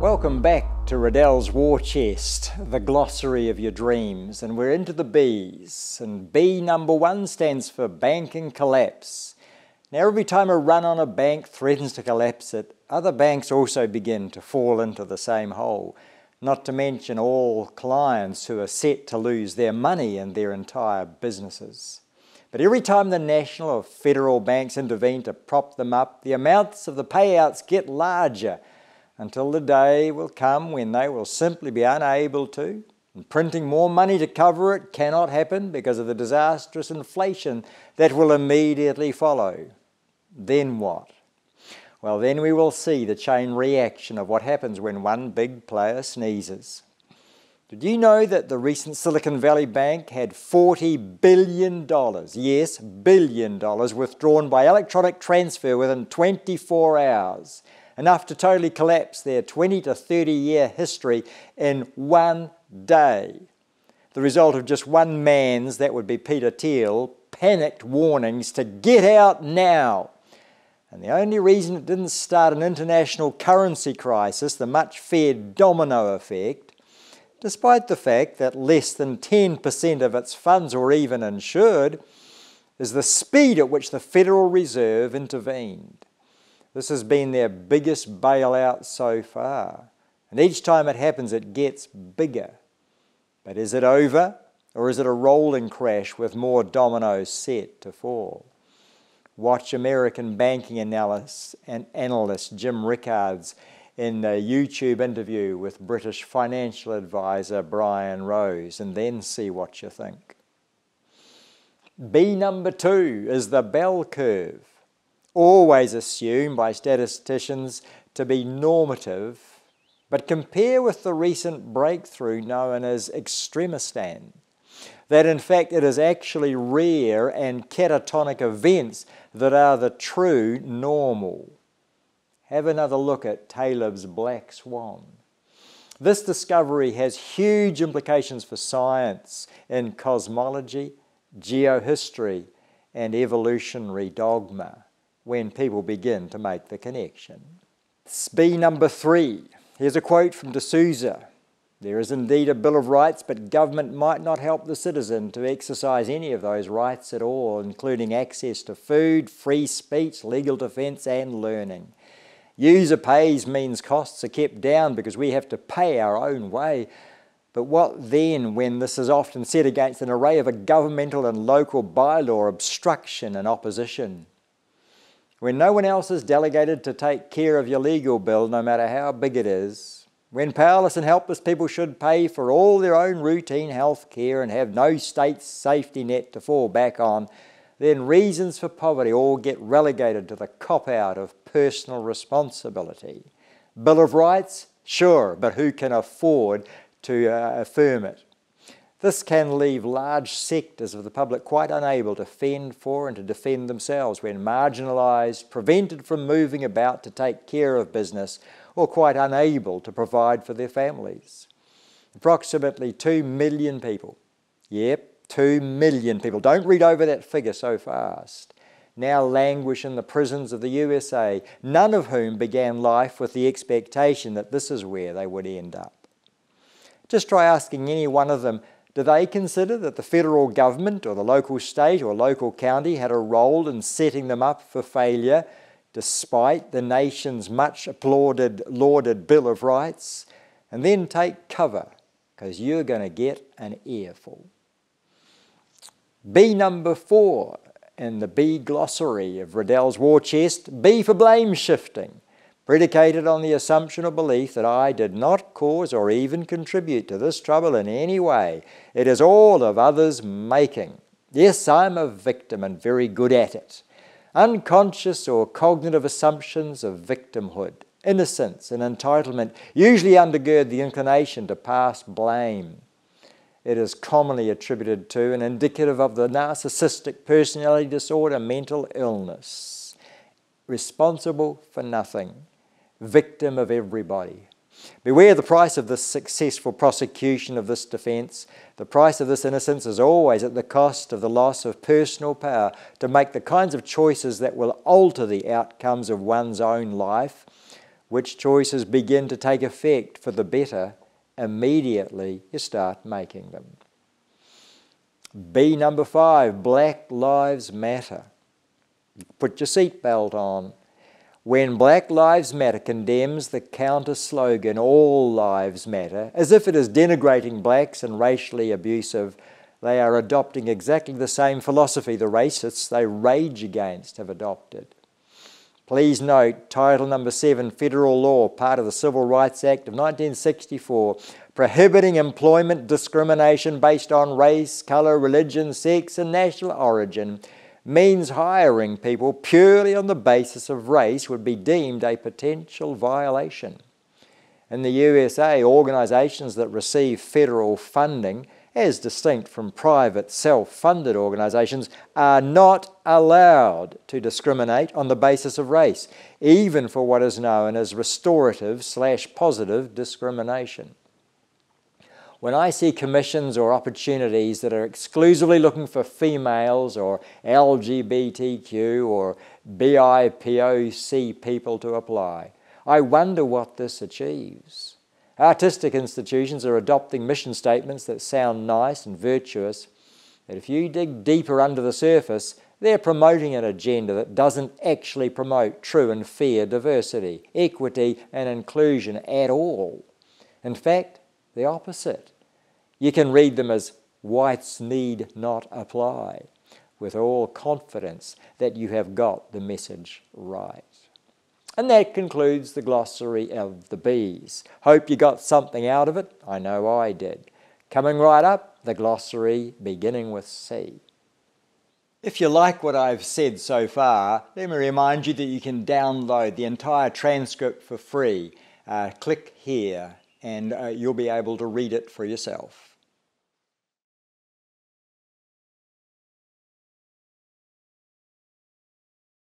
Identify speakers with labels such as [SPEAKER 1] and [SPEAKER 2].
[SPEAKER 1] Welcome back to Riddell's War Chest, the glossary of your dreams, and we're into the B's. And B number 1 stands for banking collapse. Now every time a run on a bank threatens to collapse it, other banks also begin to fall into the same hole, not to mention all clients who are set to lose their money and their entire businesses. But every time the national or federal banks intervene to prop them up, the amounts of the payouts get larger, until the day will come when they will simply be unable to, and printing more money to cover it cannot happen because of the disastrous inflation that will immediately follow. Then what? Well, then we will see the chain reaction of what happens when one big player sneezes. Did you know that the recent Silicon Valley Bank had $40 billion, yes, billion dollars, withdrawn by electronic transfer within 24 hours? Enough to totally collapse their 20 to 30 year history in one day. The result of just one man's, that would be Peter Thiel, panicked warnings to get out now. And the only reason it didn't start an international currency crisis, the much feared domino effect, despite the fact that less than 10% of its funds were even insured, is the speed at which the Federal Reserve intervened. This has been their biggest bailout so far, and each time it happens it gets bigger. But is it over, or is it a rolling crash with more dominoes set to fall? Watch American banking analyst Jim Rickards in a YouTube interview with British financial advisor Brian Rose, and then see what you think. B number 2 is the bell curve. Always assumed by statisticians to be normative, but compare with the recent breakthrough known as Extremistan, that in fact it is actually rare and catatonic events that are the true normal. Have another look at Taleb's black swan. This discovery has huge implications for science in cosmology, geohistory, and evolutionary dogma, when people begin to make the connection. B number 3. Here's a quote from D'Souza. There is indeed a Bill of Rights, but government might not help the citizen to exercise any of those rights at all, including access to food, free speech, legal defence and learning. User pays means costs are kept down because we have to pay our own way. But what then when this is often set against an array of a governmental and local bylaw obstruction and opposition? When no one else is delegated to take care of your legal bill, no matter how big it is, when powerless and helpless people should pay for all their own routine health care and have no state safety net to fall back on, then reasons for poverty all get relegated to the cop-out of personal responsibility. Bill of Rights? Sure, but who can afford to affirm it? This can leave large sectors of the public quite unable to fend for and to defend themselves when marginalised, prevented from moving about to take care of business, or quite unable to provide for their families. Approximately 2 million people, yep, 2 million people, don't read over that figure so fast, now languish in the prisons of the USA, none of whom began life with the expectation that this is where they would end up. Just try asking any one of them, do they consider that the federal government or the local state or local county had a role in setting them up for failure, despite the nation's much lauded Bill of Rights? And then take cover, because you're going to get an earful. B number 4 in the B glossary of Riddell's War Chest, B for blame shifting, predicated on the assumption or belief that I did not cause or even contribute to this trouble in any way. It is all of others' making. Yes, I'm a victim and very good at it. Unconscious or cognitive assumptions of victimhood, innocence and entitlement usually undergird the inclination to pass blame. It is commonly attributed to and indicative of the narcissistic personality disorder mental illness. Responsible for nothing. Victim of everybody. Beware the price of this successful prosecution of this defence. The price of this innocence is always at the cost of the loss of personal power to make the kinds of choices that will alter the outcomes of one's own life, which choices begin to take effect for the better, immediately you start making them. B number 5, Black Lives Matter. Put your seatbelt on. When Black Lives Matter condemns the counter slogan, All Lives Matter, as if it is denigrating blacks and racially abusive, they are adopting exactly the same philosophy the racists they rage against have adopted. Please note, Title number 7, Federal Law, part of the Civil Rights Act of 1964, prohibiting employment discrimination based on race, colour, religion, sex and national origin, means hiring people purely on the basis of race would be deemed a potential violation. In the USA, organisations that receive federal funding, as distinct from private self-funded organisations, are not allowed to discriminate on the basis of race, even for what is known as restorative/positive discrimination. When I see commissions or opportunities that are exclusively looking for females or LGBTQ or BIPOC people to apply, I wonder what this achieves. Artistic institutions are adopting mission statements that sound nice and virtuous, but if you dig deeper under the surface, they're promoting an agenda that doesn't actually promote true and fair diversity, equity and inclusion at all. In fact, the opposite. You can read them as whites need not apply, with all confidence that you have got the message right. And that concludes the glossary of the B's. Hope you got something out of it. I know I did. Coming right up, the glossary beginning with C. If you like what I've said so far, let me remind you that you can download the entire transcript for free. Click here and you'll be able to read it for yourself.